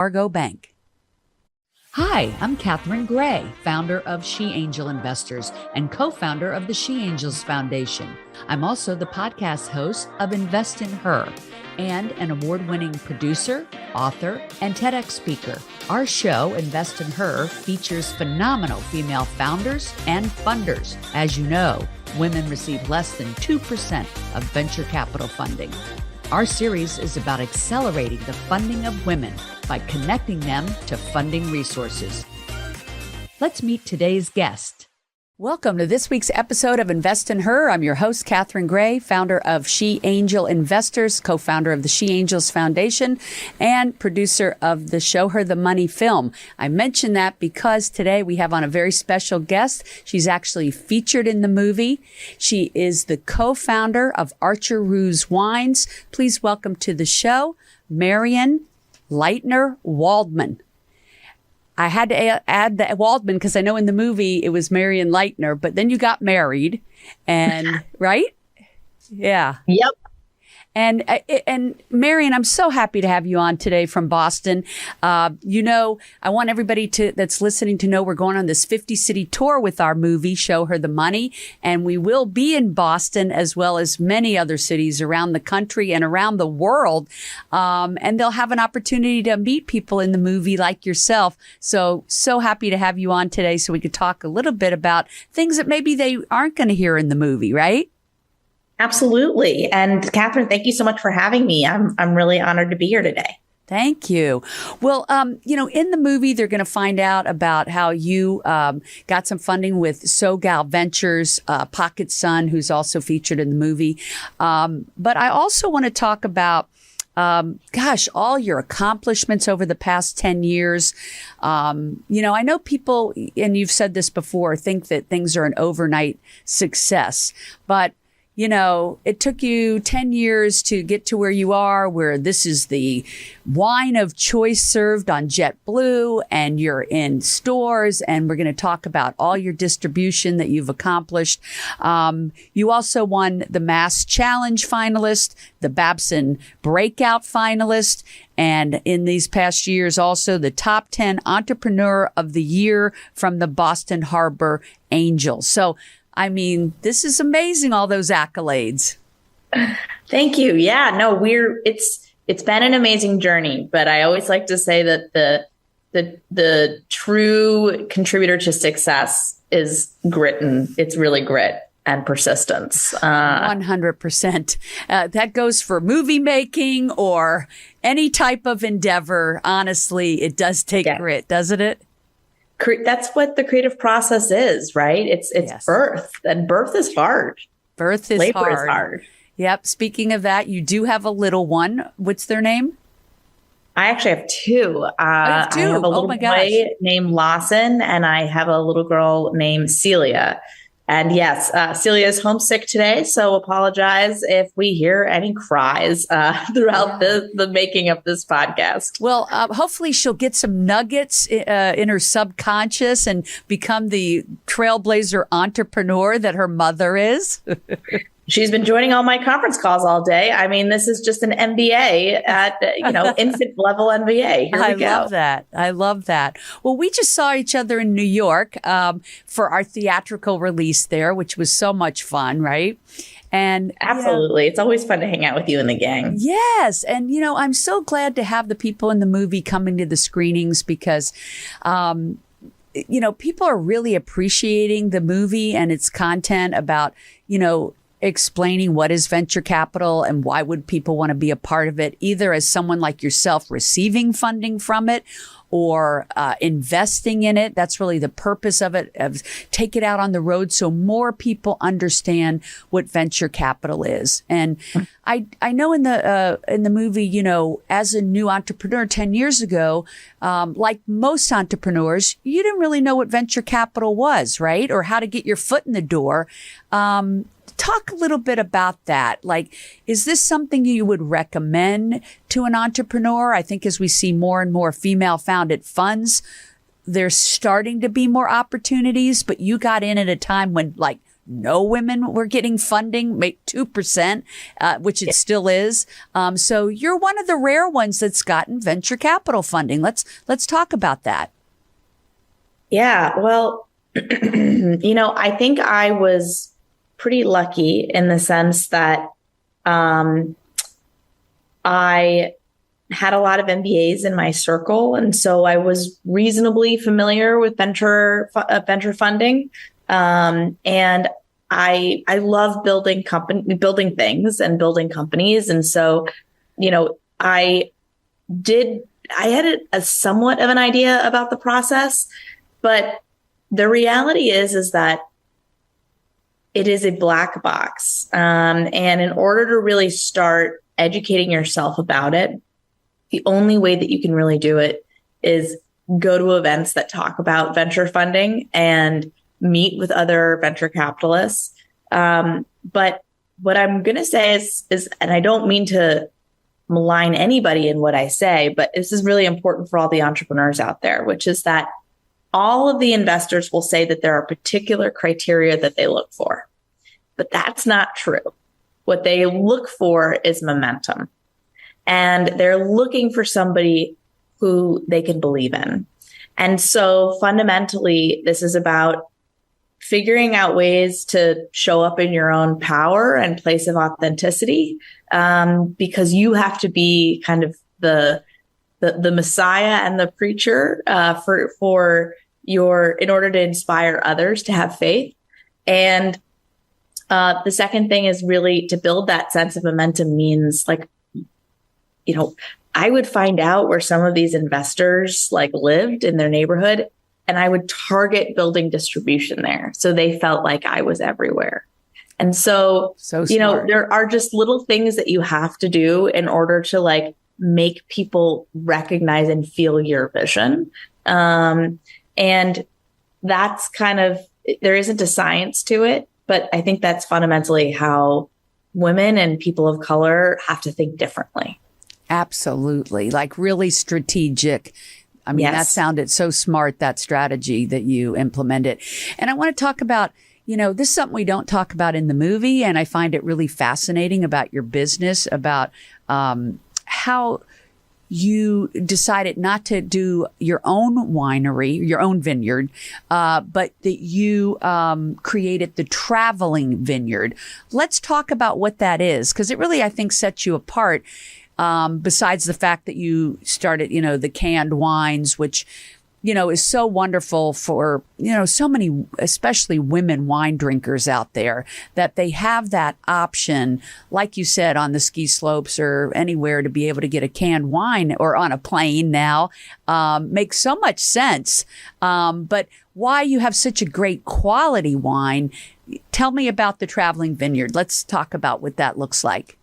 Fargo Bank. Hi, I'm Catherine Gray, founder of She Angel Investors and co-founder of the She Angels Foundation. I'm also the podcast host of Invest in Her and an award-winning producer, author, and TEDx speaker. Our show, Invest in Her, features phenomenal female founders and funders. As you know, women receive less than 2% of venture capital funding. Our series is about accelerating the funding of women by connecting them to funding resources. Let's meet today's guest. Welcome to this week's episode of Invest in Her. I'm your host, Catherine Gray, founder of She Angel Investors, co-founder of the She Angels Foundation, and producer of the Show Her the Money film. I mention that because today we have on a very special guest. She's actually featured in the movie. She is the co-founder of Archer Roose Wines. Please welcome to the show, Marian Leitner-Waldman. I had to add the Waldman because I know in the movie it was Marian Leitner, but then you got married and right? Yeah. Yep. And Marian, I'm so happy to have you on today from Boston. I want everybody that's listening to know we're going on this 50-city tour with our movie, Show Her the Money. And we will be in Boston as well as many other cities around the country and around the world. And they'll have an opportunity to meet people in the movie like yourself. So happy to have you on today so we could talk a little bit about things that maybe they aren't going to hear in the movie, right? Absolutely. And Catherine, thank you so much for having me. I'm really honored to be here today. Thank you. Well, in the movie, they're going to find out about how you got some funding with SoGal Ventures, Pocket Sun, who's also featured in the movie. But I also want to talk about all your accomplishments over the past 10 years. I know people, and you've said this before, think that things are an overnight success, but it took you 10 years to get to where you are, where this is the wine of choice served on JetBlue, and you're in stores, and we're going to talk about all your distribution that you've accomplished. You also won the Mass Challenge finalist, the Babson Breakout finalist, and in these past years, also the top 10 Entrepreneur of the Year from the Boston Harbor Angels. So, this is amazing, all those accolades. Thank you. Yeah, no, it's been an amazing journey, but I always like to say that the true contributor to success is grit, and it's really grit and persistence. 100%. That goes for movie making or any type of endeavor. Honestly, it does take grit, doesn't it? That's what the creative process is, right? It's yes. Birth, and birth is hard. Labor is hard. Yep. Speaking of that, you do have a little one. What's their name? I actually have two. I have a little boy named Lawson, and I have a little girl named Celia. And yes, Celia is homesick today, so apologize if we hear any cries throughout the making of this podcast. Well, hopefully she'll get some nuggets in her subconscious and become the trailblazer entrepreneur that her mother is. She's been joining all my conference calls all day. This is just an MBA at, infant level MBA. Here we go. I love that. Well, we just saw each other in New York for our theatrical release there, which was so much fun, right? And absolutely. It's always fun to hang out with you and the gang. Yes. And, I'm so glad to have the people in the movie coming to the screenings because, people are really appreciating the movie and its content about, explaining what is venture capital and why would people want to be a part of it, either as someone like yourself receiving funding from it or investing in it. That's really the purpose of it, of take it out on the road so more people understand what venture capital is. And I know in the movie, as a new entrepreneur 10 years ago, like most entrepreneurs, you didn't really know what venture capital was, right? Or how to get your foot in the door. Talk a little bit about that. Like, is this something you would recommend to an entrepreneur? I think as we see more and more female-founded funds, there's starting to be more opportunities, but you got in at a time when, no women were getting funding, make 2%, which it still is. So you're one of the rare ones that's gotten venture capital funding. Let's talk about that. Yeah, well, I think I was pretty lucky in the sense that I had a lot of MBAs in my circle. And so I was reasonably familiar with venture funding. And I love building things and building companies. And so, I had a somewhat of an idea about the process, but the reality is that it is a black box. And in order to really start educating yourself about it, the only way that you can really do it is go to events that talk about venture funding and meet with other venture capitalists. But what I'm going to say is, and I don't mean to malign anybody in what I say, but this is really important for all the entrepreneurs out there, which is that all of the investors will say that there are particular criteria that they look for, but that's not true. What they look for is momentum. And they're looking for somebody who they can believe in. And so fundamentally, this is about figuring out ways to show up in your own power and place of authenticity, because you have to be kind of the Messiah and the preacher in order to inspire others to have faith. And the second thing is really to build that sense of momentum means I would find out where some of these investors lived in their neighborhood, and I would target building distribution there. So they felt like I was everywhere. And so there are just little things that you have to do in order to make people recognize and feel your vision. And that's there isn't a science to it, but I think that's fundamentally how women and people of color have to think differently. Absolutely. Really strategic. I mean, Yes. That sounded so smart, that strategy that you implemented. And I want to talk about, this is something we don't talk about in the movie. And I find it really fascinating about your business, about how you decided not to do your own winery, your own vineyard, but that you created the Traveling Vineyard. Let's talk about what that is, because it really, I think, sets you apart. Besides the fact that you started, the canned wines, which, is so wonderful for, so many, especially women wine drinkers out there, that they have that option, like you said, on the ski slopes or anywhere, to be able to get a canned wine, or on a plane now, makes so much sense. But why you have such a great quality wine, tell me about the Traveling Vineyard. Let's talk about what that looks like.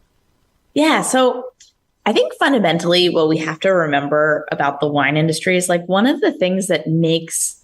Yeah. So I think fundamentally what we have to remember about the wine industry is one of the things that makes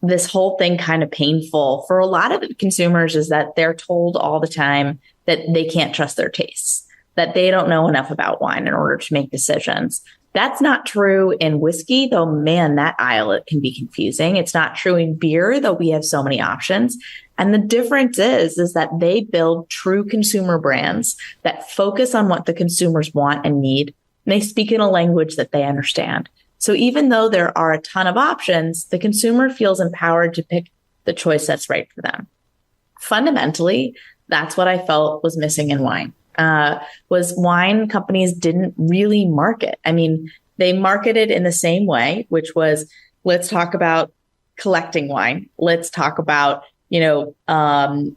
this whole thing kind of painful for a lot of consumers is that they're told all the time that they can't trust their tastes, that they don't know enough about wine in order to make decisions. That's not true in whiskey, though, man, that aisle, it can be confusing. It's not true in beer, though we have so many options. And the difference is that they build true consumer brands that focus on what the consumers want and need. And they speak in a language that they understand. So even though there are a ton of options, the consumer feels empowered to pick the choice that's right for them. Fundamentally, that's what I felt was missing in wine. Was wine companies didn't really market. I mean, they marketed in the same way, which was, let's talk about collecting wine. Let's talk about, let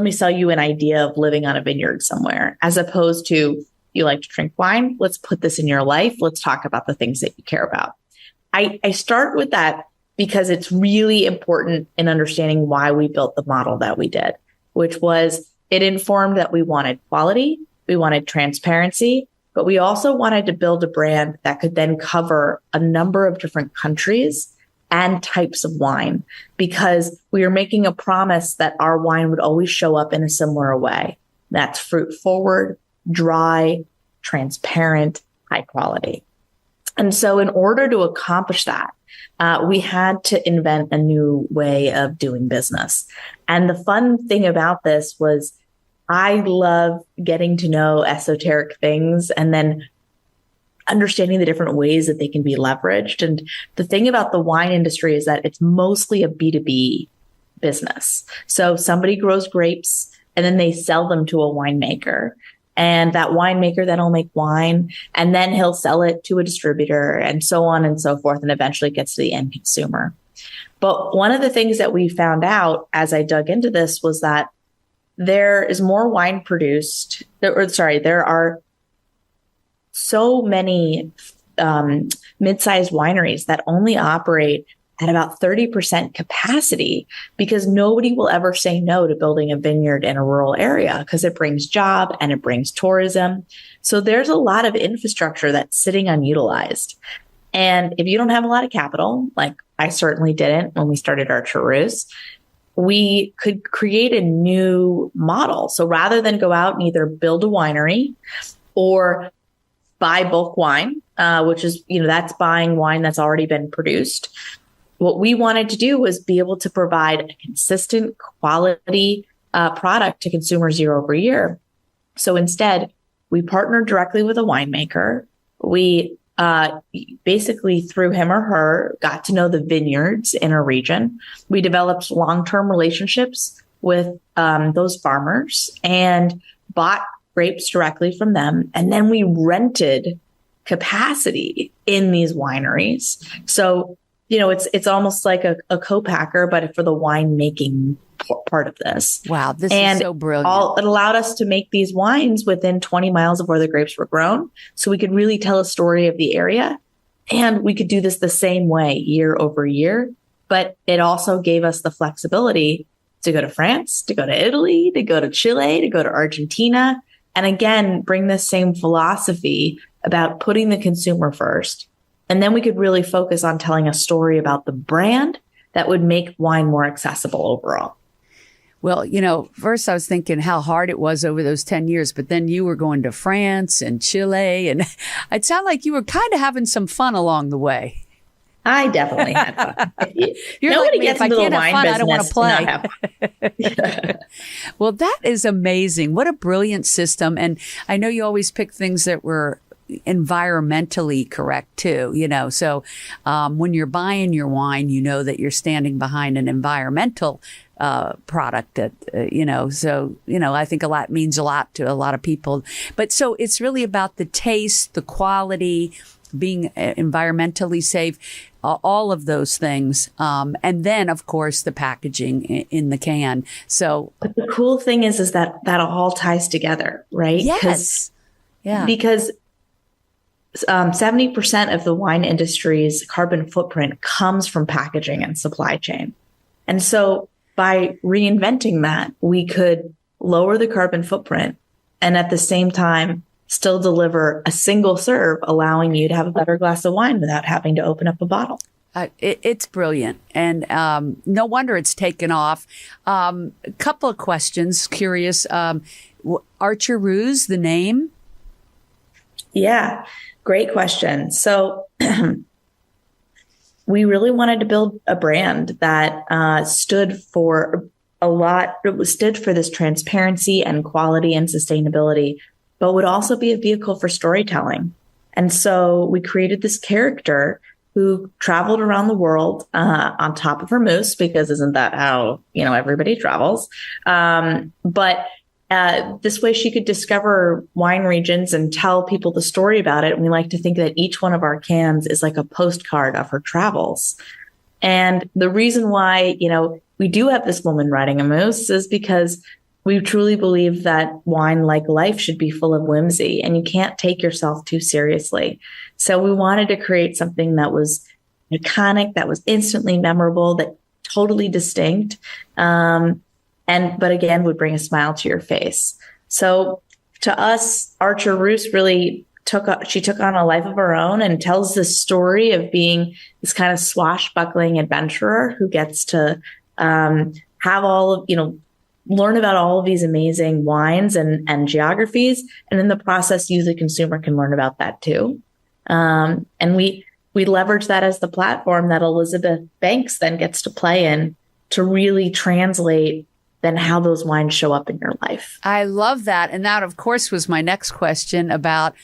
me sell you an idea of living on a vineyard somewhere, as opposed to, you like to drink wine. Let's put this in your life. Let's talk about the things that you care about. I start with that because it's really important in understanding why we built the model that we did, which was it informed that we wanted quality, we wanted transparency, but we also wanted to build a brand that could then cover a number of different countries and types of wine, because we were making a promise that our wine would always show up in a similar way. That's fruit forward, dry, transparent, high quality. And so in order to accomplish that, we had to invent a new way of doing business. And the fun thing about this was I love getting to know esoteric things and then understanding the different ways that they can be leveraged. And the thing about the wine industry is that it's mostly a B2B business. So somebody grows grapes and then they sell them to a winemaker. And that winemaker then will make wine and then he'll sell it to a distributor and so on and so forth. And eventually it gets to the end consumer. But one of the things that we found out as I dug into this was that there is more wine produced, there are so many mid-sized wineries that only operate at about 30% capacity because nobody will ever say no to building a vineyard in a rural area because it brings job and it brings tourism. So there's a lot of infrastructure that's sitting unutilized. And if you don't have a lot of capital, like I certainly didn't when we started Roose, we could create a new model. So rather than go out and either build a winery or buy bulk wine, which is, that's buying wine that's already been produced. What we wanted to do was be able to provide a consistent quality product to consumers year over year. So instead, we partnered directly with a winemaker. We basically through him or her got to know the vineyards in a region. We developed long-term relationships with those farmers and bought grapes directly from them. And then we rented capacity in these wineries. So, it's almost like a co-packer, but for the winemaking part of this. Wow, this is so brilliant. It allowed us to make these wines within 20 miles of where the grapes were grown. So we could really tell a story of the area. And we could do this the same way year over year. But it also gave us the flexibility to go to France, to go to Italy, to go to Chile, to go to Argentina. And again, bring this same philosophy about putting the consumer first. And then we could really focus on telling a story about the brand that would make wine more accessible overall. Well, first I was thinking how hard it was over those 10 years, but then you were going to France and Chile, and it sounded like you were kind of having some fun along the way. I definitely had fun. You're Nobody like me, gets if I into the can't have wine fun, business I don't want to play. Well, that is amazing. What a brilliant system. And I know you always pick things that were environmentally correct too, so when you're buying your wine, that you're standing behind an environmental product that, I think a lot means a lot to a lot of people. But so it's really about the taste, the quality, being environmentally safe, all of those things. And then, of course, the packaging in the can. So but the cool thing is that all ties together, right? Yes. Yeah. Because 70% of the wine industry's carbon footprint comes from packaging and supply chain. And so by reinventing that, we could lower the carbon footprint and at the same time still deliver a single serve, allowing you to have a better glass of wine without having to open up a bottle. It's brilliant. And no wonder it's taken off. A couple of questions, curious. Archer Roose, the name? Yeah, great question. So we really wanted to build a brand that stood for this transparency and quality and sustainability, but would also be a vehicle for storytelling. And so we created this character who traveled around the world on top of her moose, because isn't that how, everybody travels? But this way she could discover wine regions and tell people the story about it. And we like to think that each one of our cans is like a postcard of her travels. And the reason why, we do have this woman riding a moose is because we truly believe that wine, like life, should be full of whimsy and you can't take yourself too seriously. So we wanted to create something that was iconic, that was instantly memorable, that totally distinct. But again, would bring a smile to your face. So to us, Archer Roose really took on a life of her own and tells this story of being this kind of swashbuckling adventurer who gets to have all of, learn about all of these amazing wines and geographies. And in the process, you, the consumer, can learn about that too. And we we leverage that as the platform that Elizabeth Banks then gets to play in to really translate then how those wines show up in your life. I love that. And that, of course, was my next question about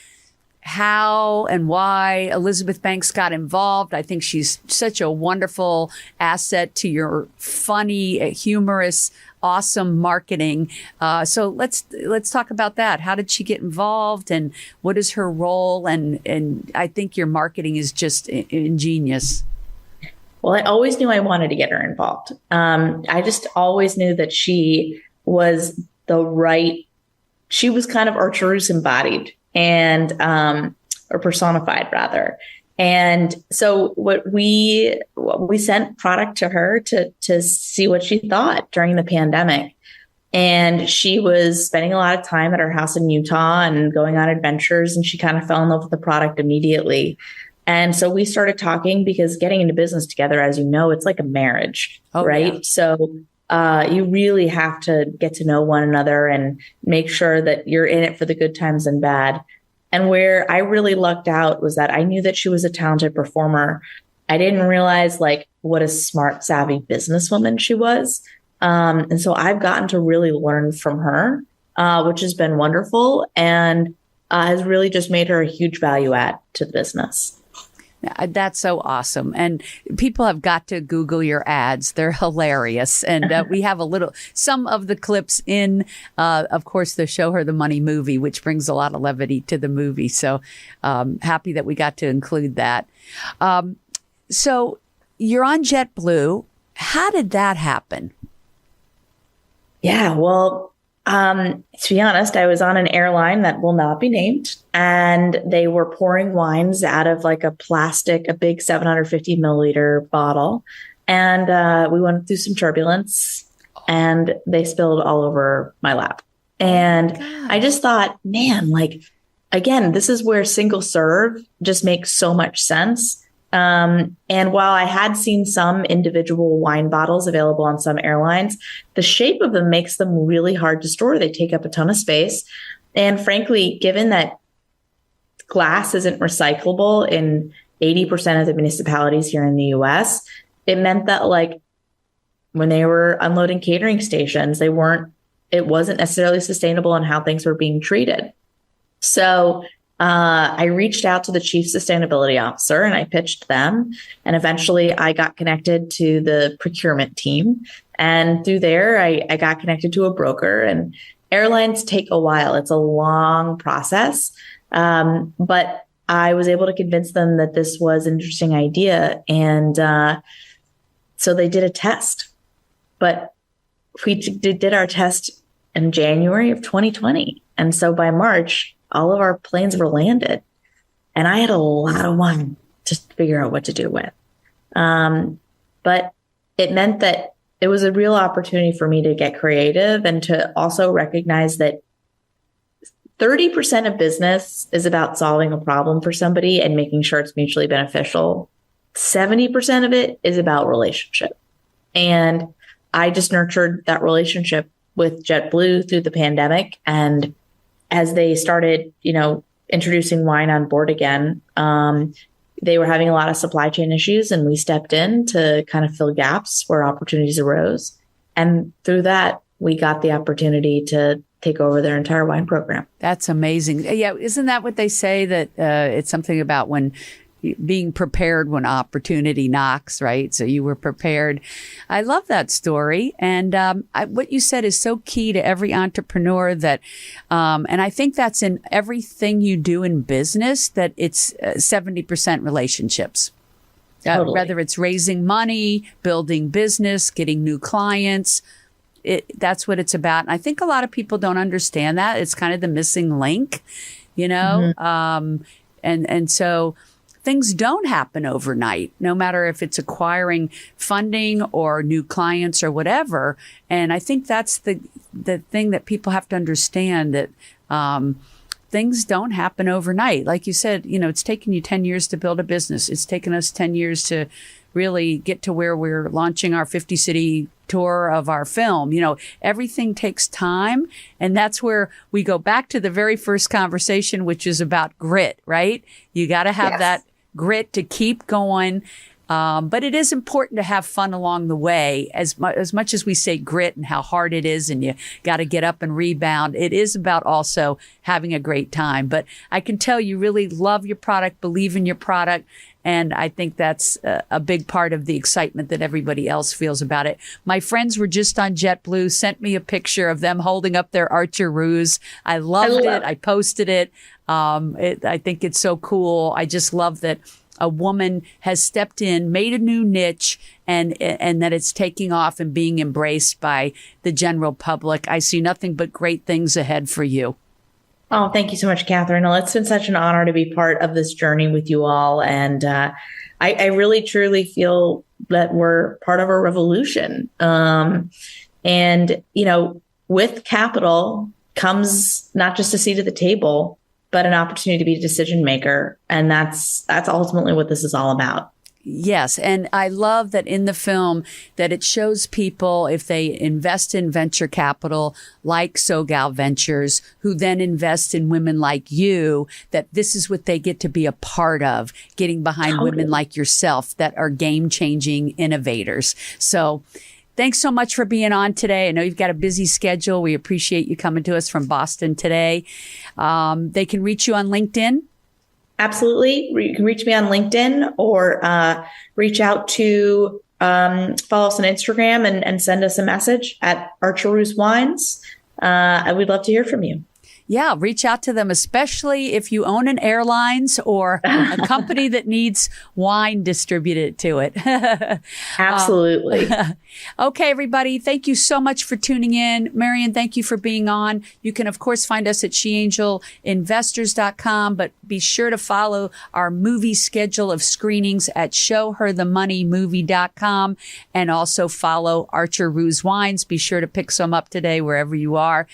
how and why Elizabeth Banks got involved. I think she's such a wonderful asset to your funny, humorous, awesome marketing. So let's talk about that. How did she get involved, and what is her role? And I think your marketing is just ingenious. Well, I always knew I wanted to get her involved. I just always knew that she was she was kind of our Roose embodied and, or personified rather. And so we sent product to her to see what she thought during the pandemic. And she was spending a lot of time at our house in Utah and going on adventures, and she kind of fell in love with the product immediately. And so we started talking, because getting into business together, as you know, it's like a marriage, right? Yeah. So you really have to get to know one another and make sure that you're in it for the good times and bad. And where I really lucked out was that I knew that she was a talented performer. I didn't realize what a smart, savvy businesswoman she was. And so I've gotten to really learn from her, which has been wonderful, and has really just made her a huge value add to the business. That's so awesome. And people have got to Google your ads. They're hilarious. And we have some of the clips in, of course, the Show Her the Money movie, which brings a lot of levity to the movie. So happy that we got to include that. So you're on JetBlue. How did that happen? Yeah, well, to be honest, I was on an airline that will not be named, and they were pouring wines out of a big 750 milliliter bottle. And we went through some turbulence, and they spilled all over my lap. And I just thought, man, again, this is where single serve just makes so much sense. And while I had seen some individual wine bottles available on some airlines, the shape of them makes them really hard to store. They take up a ton of space. And frankly, given that glass isn't recyclable in 80% of the municipalities here in the US, it meant that when they were unloading catering stations, it wasn't necessarily sustainable in how things were being treated. So I reached out to the chief sustainability officer and I pitched them. And eventually I got connected to the procurement team. And through there, I got connected to a broker. And airlines take a while. It's a long process. But I was able to convince them that this was an interesting idea. And so they did a test. But we did our test in January of 2020. And so by March, all of our planes were landed, and I had a lot of wine to figure out what to do with. But it meant that it was a real opportunity for me to get creative and to also recognize that 30% of business is about solving a problem for somebody and making sure it's mutually beneficial. 70% of it is about relationship. And I just nurtured that relationship with JetBlue through the pandemic. And as they started, introducing wine on board again, they were having a lot of supply chain issues, and we stepped in to kind of fill gaps where opportunities arose. And through that, we got the opportunity to take over their entire wine program. That's amazing. Yeah. Isn't that what they say, that it's something about when being prepared when opportunity knocks, right? So you were prepared. I love that story. And what you said is so key to every entrepreneur that, and I think that's in everything you do in business, that it's 70% relationships. Totally. Whether it's raising money, building business, getting new clients, that's what it's about. And I think a lot of people don't understand that. It's kind of the missing link, Mm-hmm. And so things don't happen overnight, no matter if it's acquiring funding or new clients or whatever. And I think that's the thing that people have to understand, that things don't happen overnight. Like you said, it's taken you 10 years to build a business. It's taken us 10 years to really get to where we're launching our 50-city tour of our film. Everything takes time. And that's where we go back to the very first conversation, which is about grit, right? You got to have that grit to keep going. But it is important to have fun along the way. As much as we say grit and how hard it is and you got to get up and rebound, it is about also having a great time. But I can tell you really love your product, believe in your product. And I think that's a big part of the excitement that everybody else feels about it. My friends were just on JetBlue, sent me a picture of them holding up their Archer Roose. I loved it. I posted it. I think it's so cool. I just love that a woman has stepped in, made a new niche, and that it's taking off and being embraced by the general public. I see nothing but great things ahead for you. Oh, thank you so much, Catherine. Well, it's been such an honor to be part of this journey with you all. And I really, truly feel that we're part of a revolution. And, with capital comes not just a seat at the table, but an opportunity to be a decision maker. And that's ultimately what this is all about. Yes. And I love that in the film that it shows people, if they invest in venture capital like SoGal Ventures, who then invest in women like you, that this is what they get to be a part of, getting behind women like yourself that are game-changing innovators. So thanks so much for being on today. I know you've got a busy schedule. We appreciate you coming to us from Boston today. They can reach you on LinkedIn. Absolutely. You can reach me on LinkedIn or reach out to follow us on Instagram and send us a message at Archer Roose Wines. I would love to hear from you. Yeah, reach out to them, especially if you own an airlines or a company that needs wine distributed to it. Absolutely. Okay, everybody. Thank you so much for tuning in. Marian, thank you for being on. You can, of course, find us at sheangelinvestors.com, but be sure to follow our movie schedule of screenings at showherthemoneymovie.com and also follow Archer Roose Wines. Be sure to pick some up today wherever you are.